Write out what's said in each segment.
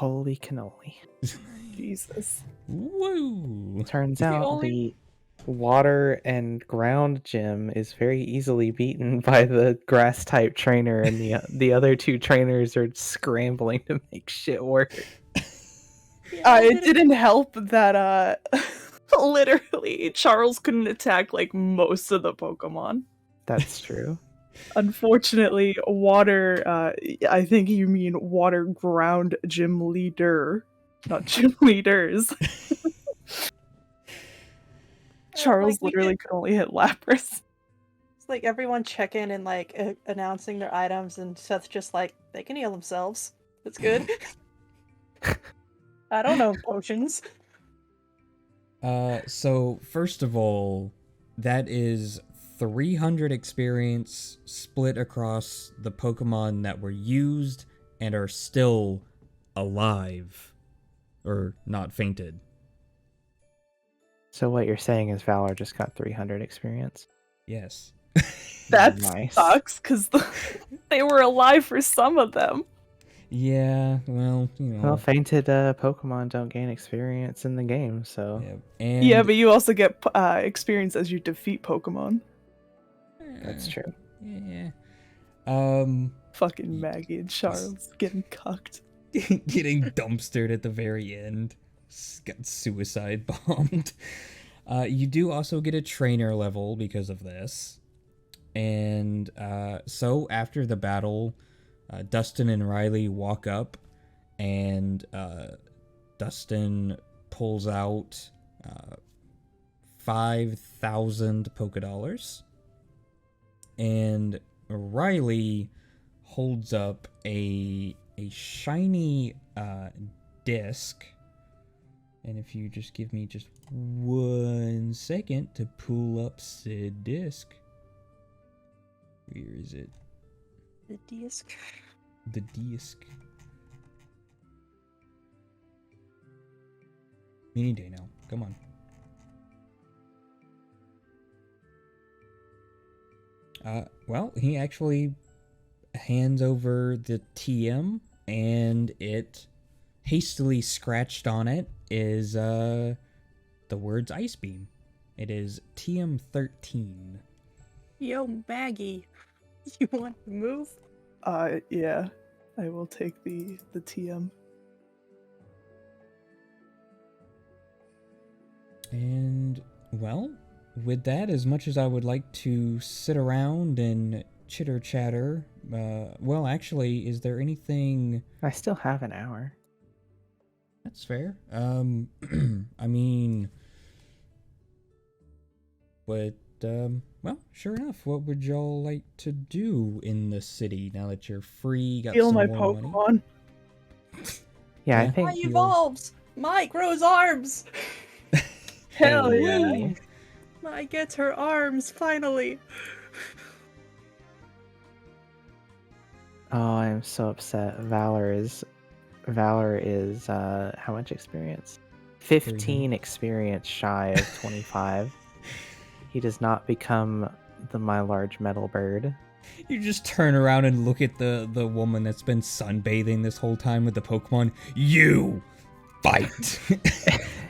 Holy cannoli. Jesus. Woo! Turns out the water and ground gym is very easily beaten by the grass type trainer, and the other two trainers are scrambling to make shit work. It didn't help that literally Charles couldn't attack like most of the Pokemon. That's true. Unfortunately, water, I think you mean water ground gym leader, not gym leaders. Charles literally could only hit Lapras. It's like everyone check in and like announcing their items, and Seth's just like, they can heal themselves. That's good. I don't know potions. So first of all, that is 300 experience split across the Pokemon that were used and are still alive. Or not fainted. So what you're saying is Valor just got 300 experience? Yes. That nice. sucks, because they were alive for some of them. Yeah, well, you know. Well, fainted Pokemon don't gain experience in the game, so... Yeah, but you also get experience as you defeat Pokemon. That's true. Yeah. Fucking Maggie and Charles getting cucked. Getting dumpstered at the very end. Got suicide bombed. You do also get a trainer level because of this. And so after the battle, Dustin and Riley walk up, and Dustin pulls out 5,000 Pokédollars. And Riley holds up a shiny disc. And if you just give me just 1 second to pull up said disc. Where is it? The disc. The disc. Any day now. Come on. Well, he actually hands over the TM, and it hastily scratched on it is the words Ice Beam. It is TM13. Yo, Maggie, you want to move? Yeah, I will take the TM. And, well, with that, as much as I would like to sit around and chitter-chatter, well, actually, is there anything... I still have an hour. That's fair. I mean... But, well, sure enough, what would y'all like to do in the city now that you're free, got Heal some my more Pokemon. money? Yeah, I think... Mike evolves! Mike grows arms! Hell yeah! Mike gets her arms, finally! Oh, I'm so upset. Valor is how much experience? 15 experience shy of 25. He does not become my large metal bird. You just turn around and look at the woman that's been sunbathing this whole time with the Pokemon. You fight.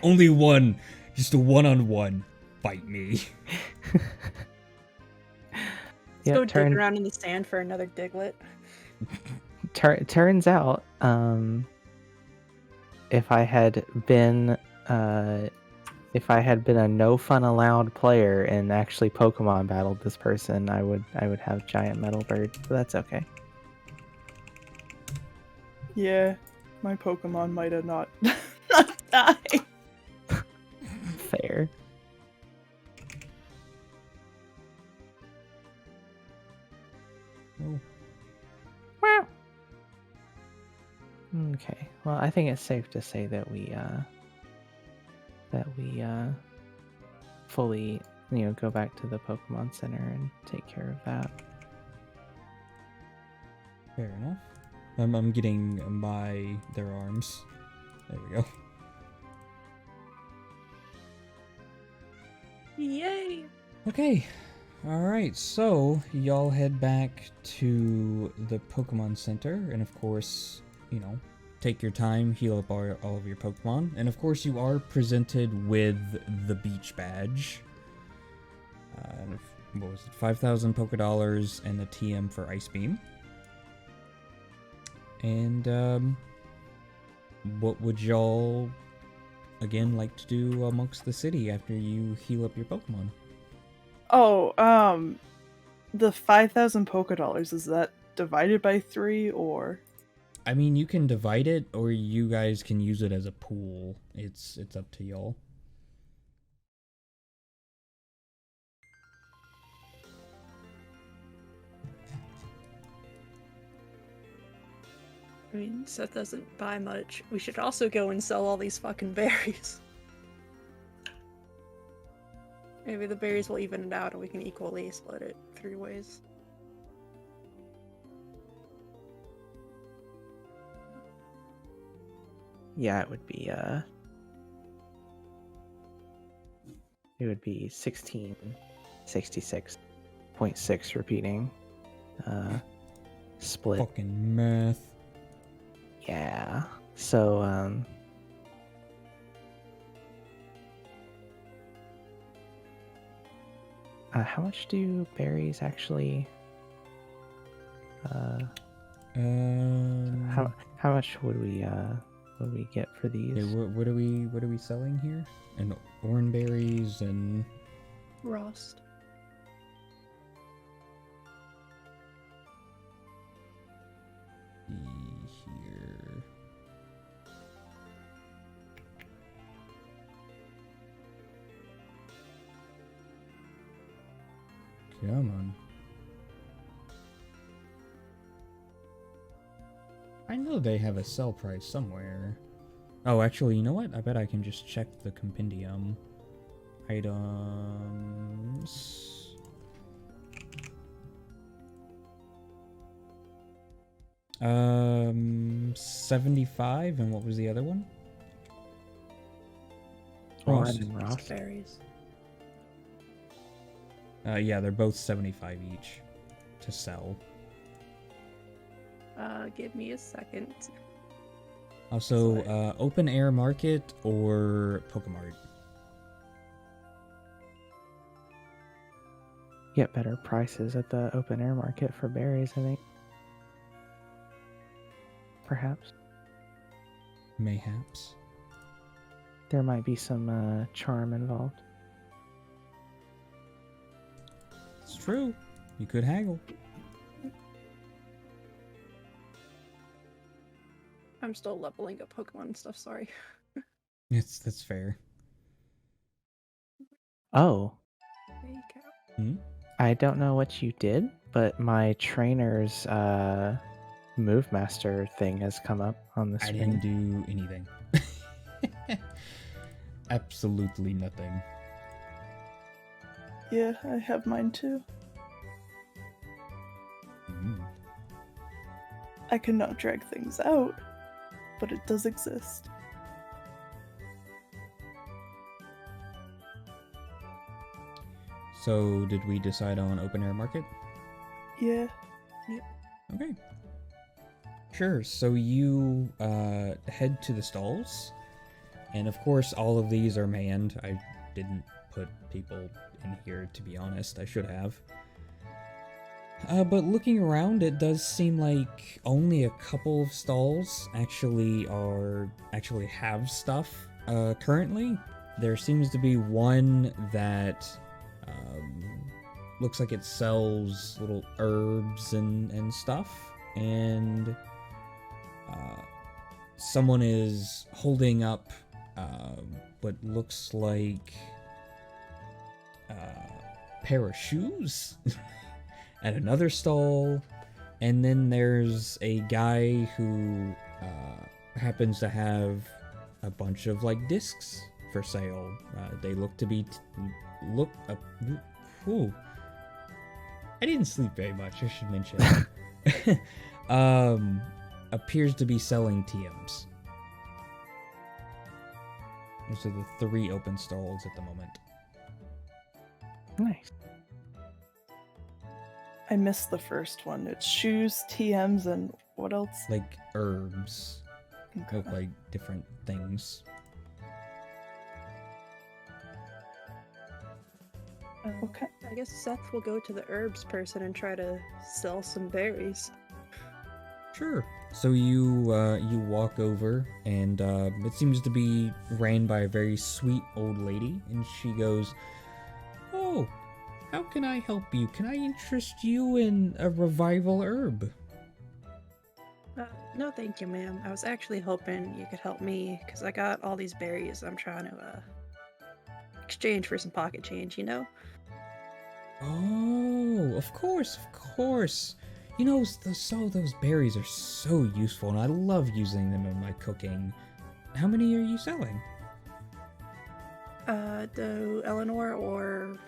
Only one, just a one-on-one. Fight me. Let's go dig around in the sand for another Diglett. Turns out, if I had been a no fun allowed player and actually Pokemon battled this person, I would have giant metal bird, but that's okay. Yeah, my Pokemon might have not died. Fair. Oh. Wow. Okay. Well, I think it's safe to say that we fully, go back to the Pokemon Center and take care of that. Fair enough. I'm getting by their arms. There we go. Yay! Okay. Alright, so y'all head back to the Pokemon Center, and of course, take your time, heal up all of your Pokemon, and of course you are presented with the beach badge. What was it? 5,000 Pokédollars and a TM for Ice Beam. And what would y'all again like to do amongst the city after you heal up your Pokemon? Oh, the 5,000 Pokédollars, is that divided by 3 or? I mean, you can divide it, or you guys can use it as a pool. It's up to y'all. I mean, Seth doesn't buy much. We should also go and sell all these fucking berries. Maybe the berries will even it out and we can equally split it 3 ways. Yeah, it would be 1666.6 repeating. Split. Fucking math. Yeah. So how much do berries actually how much would we get for these? Okay, what are we selling here? And oranberries and Rost. here. Come on. I know they have a sell price somewhere. Oh, actually, you know what? I bet I can just check the compendium. Items. 75, and what was the other one? Orange and Ross. Berries. Yeah, they're both 75 each to sell. Give me a second. Also, Sorry. open air market or Pokemart? Get better prices at the open air market for berries, I think. Perhaps. Mayhaps. There might be some charm involved. It's true. You could haggle. I'm still leveling up Pokemon and stuff, sorry. That's fair. Oh, Hey, cow. Hmm? I don't know what you did, but my trainer's Move Master thing has come up on the I screen. didn't do anything. Absolutely nothing. Yeah, I have mine too. Mm. I cannot drag things out, but it does exist. So, did we decide on open air market? Yeah. Okay. Sure. So you head to the stalls, and of course, all of these are manned. I didn't put people in here, to be honest. I should have. But looking around, it does seem like only a couple of stalls actually have stuff. Currently, there seems to be one that looks like it sells little herbs and stuff, and someone is holding up what looks like a pair of shoes at another stall, and then there's a guy who happens to have a bunch of like discs for sale. They look to be Ooh. I didn't sleep very much, I should mention. Appears to be selling TMs. Those are the 3 open stalls at the moment. Nice. I missed the first one. It's shoes, TMs, and what else? Like herbs. look like different things. Okay. I guess Seth will go to the herbs person and try to sell some berries. Sure. So you walk over, and it seems to be ran by a very sweet old lady, and she goes, "Oh, how can I help you? Can I interest you in a revival herb?" No, thank you, ma'am. I was actually hoping you could help me because I got all these berries I'm trying to exchange for some pocket change, you know? Oh, of course, of course. You know, those berries are so useful, and I love using them in my cooking. How many are you selling? Do Eleanor or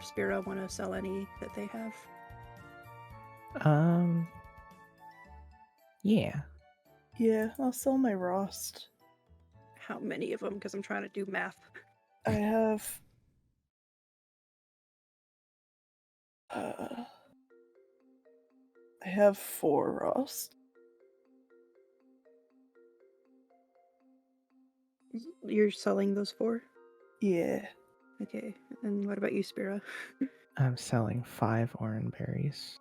Spiro want to sell any that they have? Yeah. Yeah, I'll sell my Rost. How many of them? Because I'm trying to do math. I have... I have 4 Rost. You're selling those 4? Yeah. Okay. And what about you, Spiro? I'm selling 5 orange berries.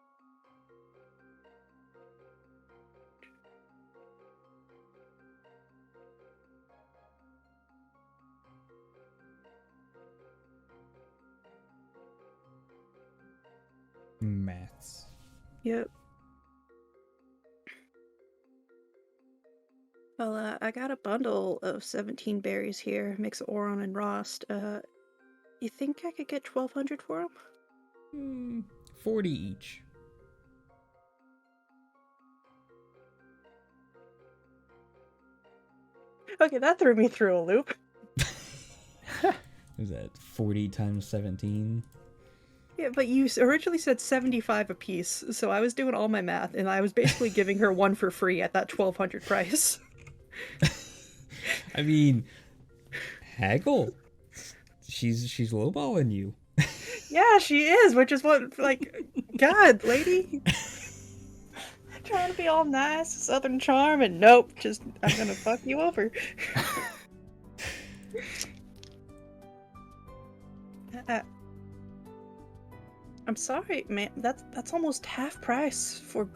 Maths. Yep. Well, I got a bundle of 17 berries here, mix of Oron and Rost. You think I could get 1,200 for them? 40 each. Okay, that threw me through a loop. Is that 40 times 17? Yeah, but you originally said 75 a piece, so I was doing all my math, and I was basically giving her one for free at that 1,200 price. I mean, haggle. She's lowballing you. Yeah, she is, which is what, like, God, lady. Trying to be all nice, Southern charm, and nope, just, I'm gonna fuck you over. I'm sorry, man. That's almost half price for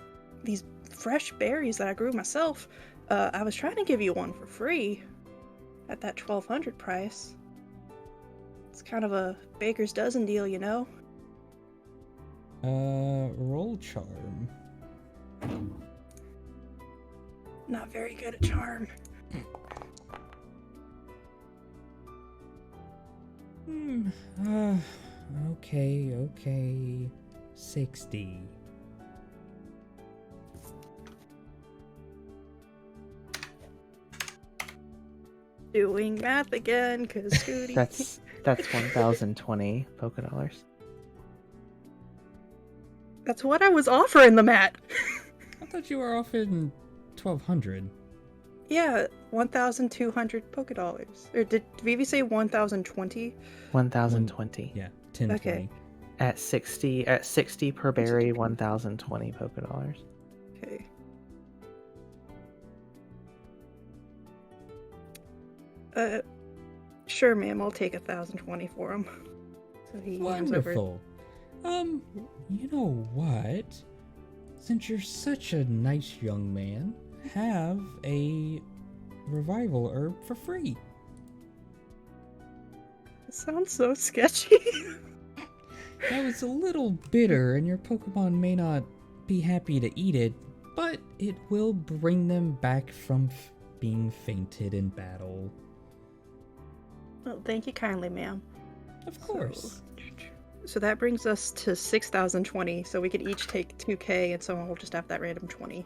these fresh berries that I grew myself. I was trying to give you one for free at that 1,200 price. It's kind of a baker's dozen deal, you know? Roll charm. Not very good at charm. Okay. 60. Doing math again, cause Scooty. That's 1,020 polka dollars. That's what I was offering them at. I thought you were offering 1,200. Yeah, 1,200 polka dollars. Or did Vivi say 1,020? 1,020. Yeah, 10. Okay. 20. At 60 per berry, 1,020 polka dollars. Okay. Sure, ma'am. I'll take 1,020 for him. So he hands over. Wonderful. You know what? Since you're such a nice young man, have a revival herb for free. It sounds so sketchy. Now it's a little bitter, and your Pokemon may not be happy to eat it, but it will bring them back from being fainted in battle. Well, thank you kindly, ma'am. Of course. So that brings us to 6,020. So we could each take 2K, and someone will just have that random 20.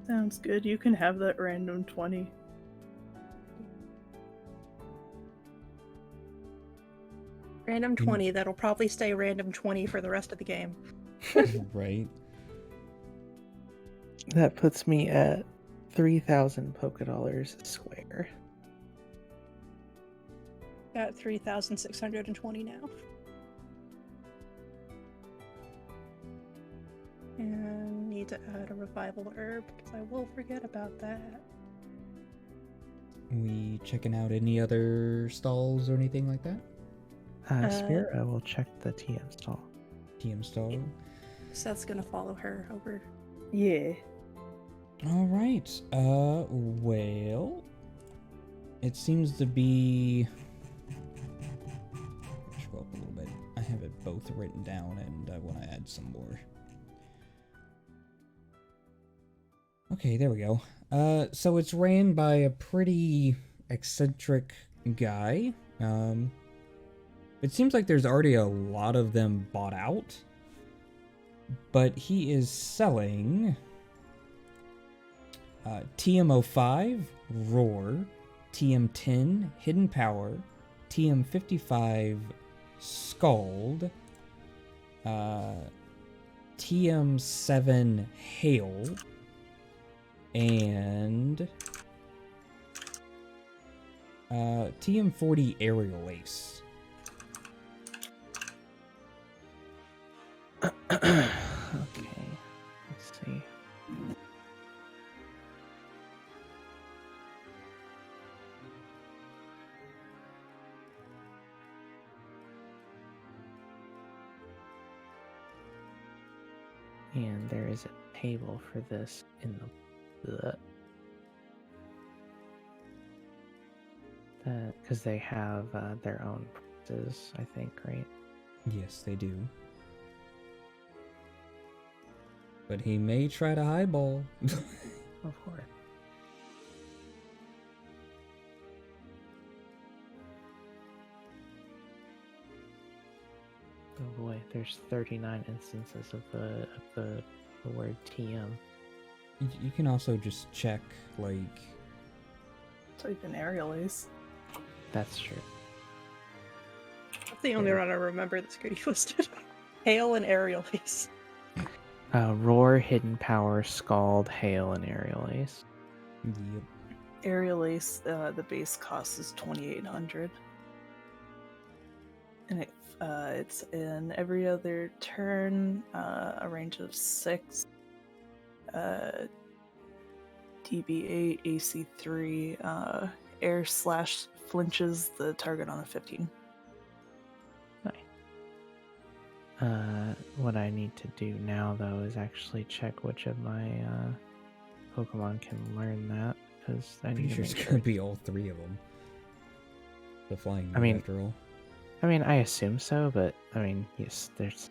Sounds good. You can have that random 20. Random 20. That'll probably stay random 20 for the rest of the game. Right. That puts me at 3,000 polka dollars square. Got 3,620 now. And need to add a revival herb because I will forget about that. We checking out any other stalls or anything like that? Spira will check the TM stall. TM stall. Seth's gonna follow her over. Yeah. All right. Well, it seems to be. Let's go up a little bit. I have it both written down, and I want to add some more. Okay, there we go. So it's ran by a pretty eccentric guy. It seems like there's already a lot of them bought out, but he is selling TM05 Roar, TM10 Hidden Power, TM55 Scald, TM7 Hail, and TM40 Aerial Ace. Okay, let's see. And there is a table for this in the because they have their own prices, I think, right? Yes, they do. But he may try to highball. Of course. Oh boy, there's 39 instances of the word TM. You can also just check, like... Type in aerial ace. That's true. That's the only one I remember that's good listed. Hail and aerial ace. Roar, Hidden Power, Scald, Hail, and Aerial Ace. Yep. Aerial ace, the base cost is 2,800. And it's in every other turn, a range of 6, DB8, AC3, air slash flinches the target on a 15. What I need to do now, though, is actually check which of my Pokemon can learn that, because I need to Pretty sure make it's sure. gonna be all three of them. The flying I mean- after all. I mean, I assume so, but I mean, yes, there's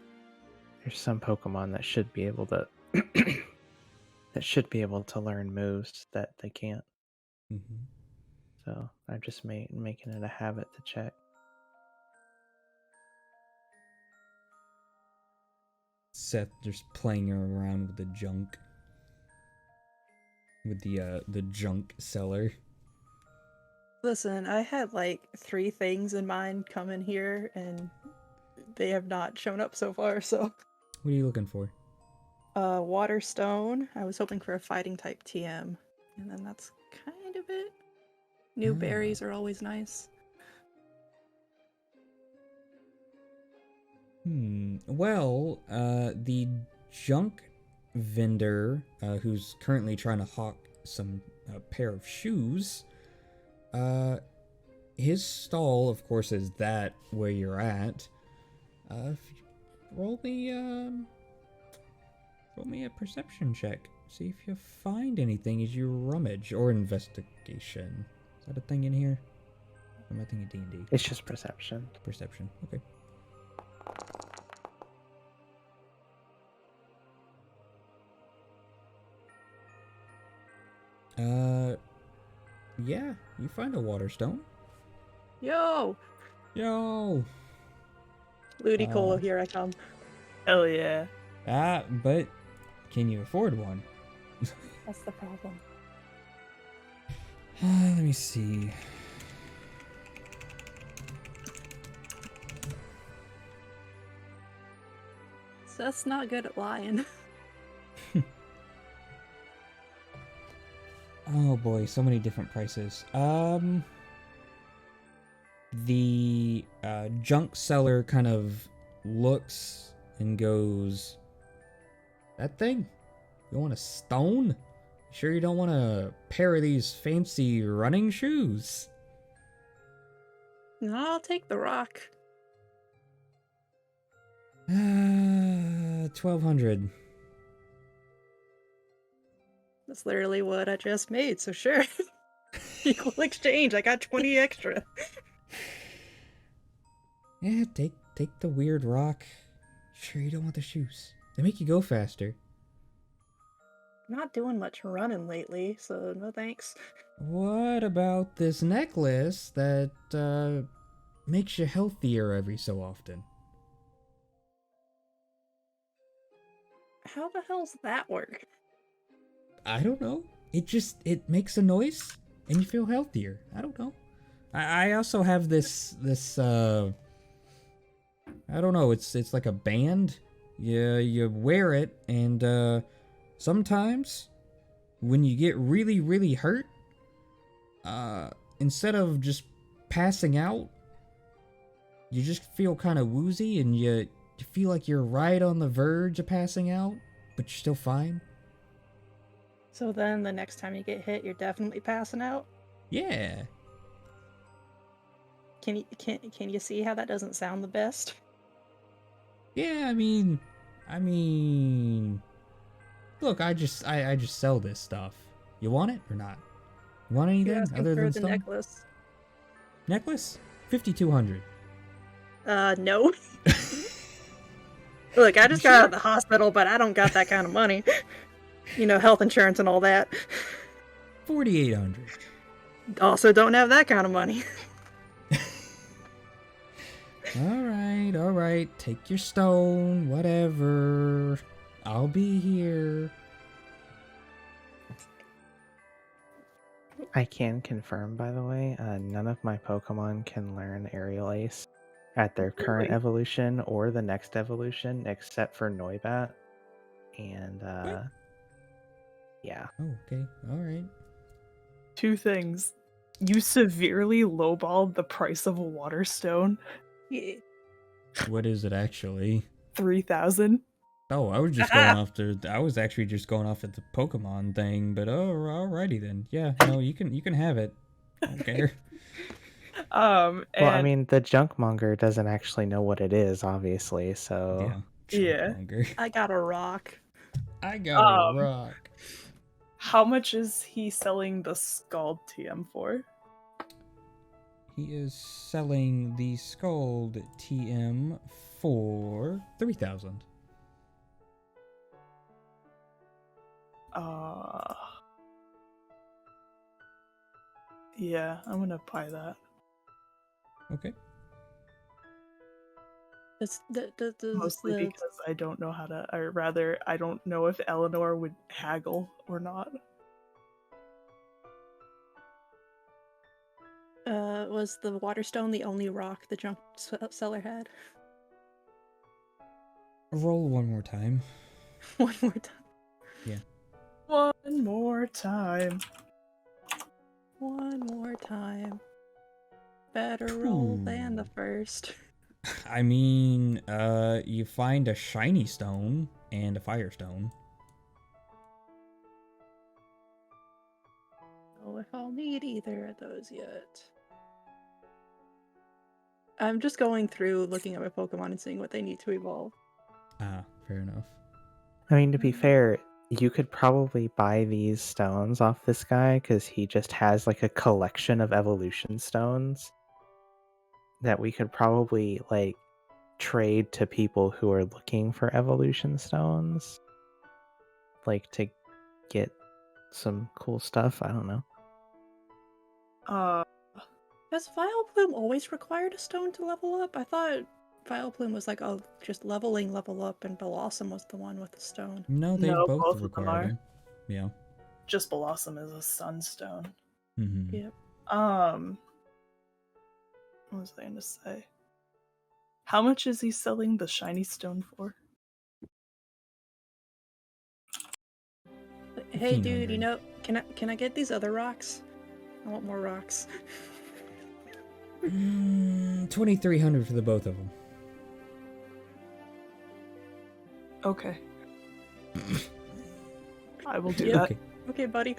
some Pokemon that should be able to learn moves that they can't. Mm-hmm. So I'm just making it a habit to check. Seth just playing around with the junk. With the junk seller. Listen, I had like 3 things in mind coming here, and they have not shown up so far, so... What are you looking for? Water Stone. I was hoping for a fighting type TM. And then that's kind of it. New berries are always nice. Well, the junk vendor, who's currently trying to hawk some pair of shoes, his stall, of course, is that where you're at. Roll me a perception check. See if you find anything as you rummage, or investigation. Is that a thing in here? Or am I thinking D&D? It's just perception. Perception. Okay. Yeah, you find a water stone. Yo! Yo! Ludicolo, here I come. Hell yeah. But can you afford one? That's the problem. Let me see. Seth's not good at lying. Oh boy, so many different prices. The junk seller kind of looks and goes, That thing? You want a stone? Sure you don't want a pair of these fancy running shoes? No, I'll take the rock. 1,200. That's literally what I just made, so sure. Equal exchange. I got 20 extra. Yeah, take the weird rock. Sure you don't want the shoes. They make you go faster. I'm not doing much running lately, so no thanks. What about this necklace that makes you healthier every so often? How the hell's that work? I don't know. It makes a noise and you feel healthier. I don't know. I also have this I don't know, it's like a band. You wear it, and sometimes when you get really, really hurt, instead of just passing out, you just feel kind of woozy, and you feel like you're right on the verge of passing out, but you're still fine. So then the next time you get hit, you're definitely passing out? Yeah. Can you see how that doesn't sound the best? Yeah, I mean, look, I just sell this stuff. You want it or not? You want anything You're asking other for than the stone? necklace. Necklace? 5,200. No. Look, I just got out of the hospital, but I don't got that kind of money. You know, health insurance and all that. 4,800. Also don't have that kind of money. All right. Take your stone, whatever. I'll be here. I can confirm, by the way, none of my Pokemon can learn Aerial Ace at their current Really? evolution or the next evolution, except for Noibat. And, yeah. Oh, okay. All right. 2 things. You severely lowballed the price of a water stone. Yeah. What is it actually? 3,000. Oh, I was actually just going off at the Pokemon thing, but alrighty then. Yeah, no, you can have it. I don't care. Well, I And mean, the Junkmonger doesn't actually know what it is, obviously, so... Yeah. Monger. I got a rock. I got a rock. how much is he selling the Scald TM for? He is selling the Scald TM for 3,000. Yeah, I'm gonna buy that. Okay. Mostly because I don't know how to, or rather, I don't know if Eleanor would haggle or not. Was the Waterstone the only rock the junk seller had? Roll one more time. One more time. Yeah. One more time. One more time. Better roll than the first. I mean, you find a shiny stone and a firestone. Oh, if I'll need either of those yet. I'm just going through looking at my Pokemon and seeing what they need to evolve. Ah, fair enough. I mean, to be fair, you could probably buy these stones off this guy, because he just has, like, a collection of evolution stones that we could probably, like, trade to people who are looking for evolution stones. Like, to get some cool stuff, I don't know. Has Vileplume always required a stone to level up? I thought Vileplume was like, oh, just level up, and Blossom was the one with the stone. No, they No, both both of them require are. them. Yeah. Just Blossom is a sunstone. Mm-hmm. Yep. What was I gonna say? How much is he selling the shiny stone for? Hey, dude, 1,500. you know, can I get these other rocks? I want more rocks. 2,300 for the both of them. Okay. I will do Yeah. that. Okay. Okay, buddy.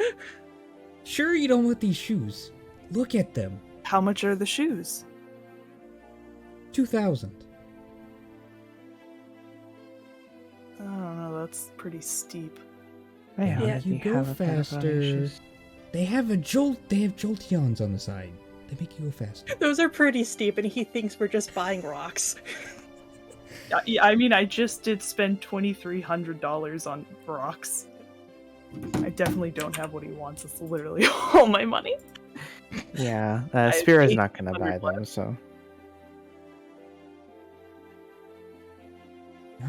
Sure you don't want these shoes. Look at them. How much are the shoes? 2,000. I don't know, that's pretty steep. I Yeah, already you go have a pair of faster. shoes. They have joltions on the side. They make you go faster. Those are pretty steep, and he thinks we're just buying rocks. Yeah, I mean, I just did spend $2,300 on rocks. I definitely don't have what he wants. It's literally all my money. Yeah, have Spira's not gonna buy 800 them, so.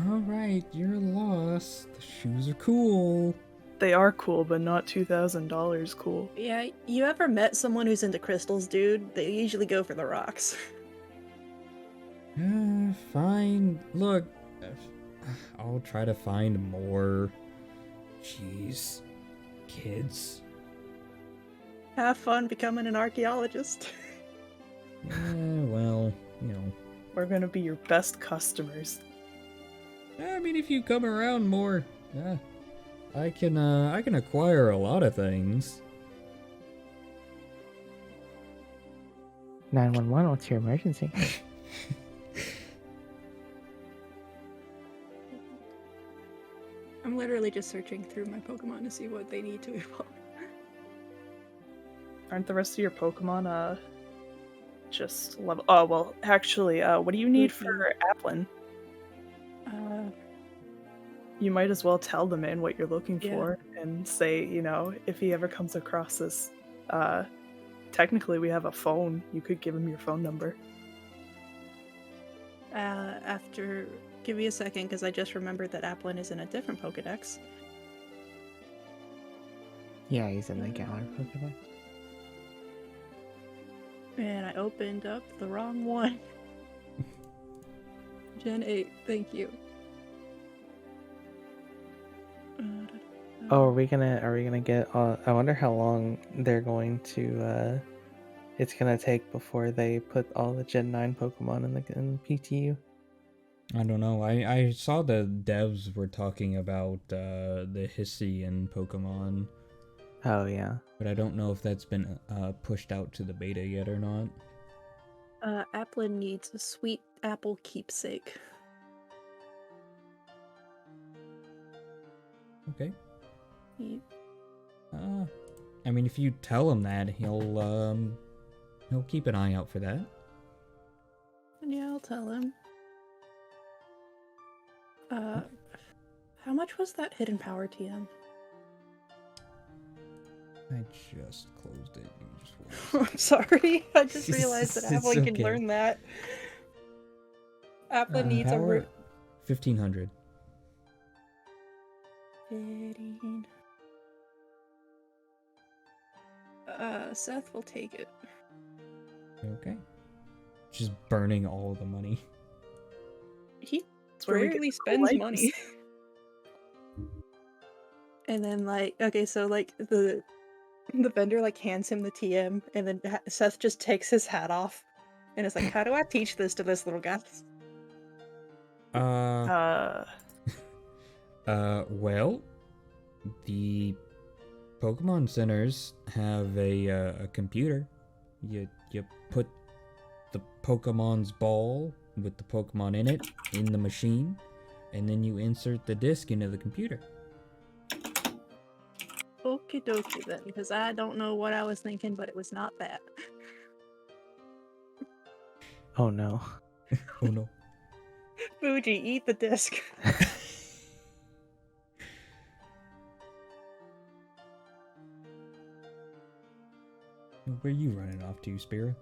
Alright, you're lost. The shoes are cool. They are cool, but not $2,000 cool. Yeah, you ever met someone who's into crystals, dude? They usually go for the rocks. Fine. Look, I'll try to find more. Jeez. Kids. Have fun becoming an archaeologist. Well, you know. We're gonna be your best customers. I mean, if you come around more, I can acquire a lot of things. 911, what's your emergency? I'm literally just searching through my Pokemon to see what they need to evolve. Aren't the rest of your Pokemon, just level? Oh, well, actually, what do you need for Applin? You might as well tell the man what you're looking for and say, you know, if he ever comes across this, technically we have a phone. You could give him your phone number. Give me a second, because I just remembered that Applin is in a different Pokedex. Yeah, he's in the Galar Pokédex. And I opened up the wrong one. Gen 8, thank you. Oh, are we gonna get? I wonder how long they're going to. It's gonna take before they put all the Gen 9 Pokemon in the PTU. I don't know. I saw the devs were talking about the Hisuian Pokemon, Oh yeah. but I don't know if that's been pushed out to the beta yet or not. Applin needs a sweet apple keepsake. Okay. He- I mean, if you tell him that, he'll keep an eye out for that. Yeah, I'll tell him. How much was that hidden power TM? I just closed it. You just wait. I'm sorry. I just realized that It's Applin can okay. learn that. Applin needs a power 1,500. 15. Seth will take it. Okay. Just burning all the money. He That's where we rarely get spends likes. money. And then, like, okay, so, like, the vendor, like, hands him the TM, and then Seth just takes his hat off, and is like, how do I teach this to this little guy? Well, the Pokemon centers have a computer. You put the Pokemon's ball with the Pokemon in it in the machine, and then you insert the disc into the computer. Okie dokie then, because I don't know what I was thinking, but it was not that. Oh no. Oh no. Fuji, eat the disc. Where are you running off to, Spira?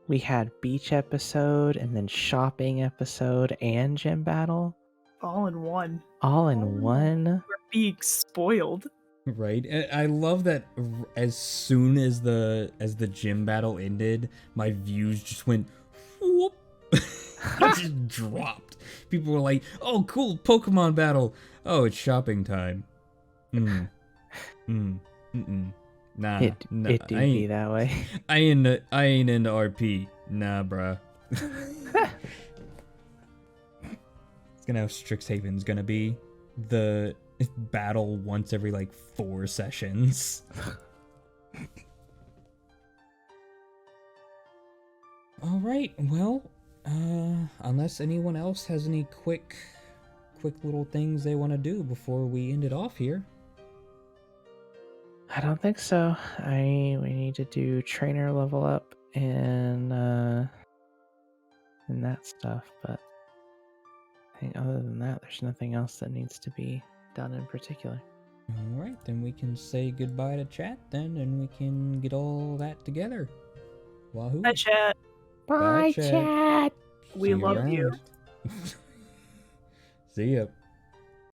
We had beach episode and then shopping episode and gym battle All in one. all in one. We're being spoiled. Right. I love that as soon as the gym battle ended, my views just went whoop. Just dropped. People were like, "Oh, cool, Pokemon battle. Oh, it's shopping time." Nah, It do be that way. I ain't into RP. Nah, bruh. gonna have Strixhaven's gonna be the battle once every like 4 sessions. All right, well, unless anyone else has any quick little things they want to do before we end it off here. I don't think so. We need to do trainer level up and that stuff, but I think other than that, there's nothing else that needs to be done in particular. All right, then we can say goodbye to chat then, and we can get all that together. Wahoo! Bye, chat. Bye, chat. We love you. See ya.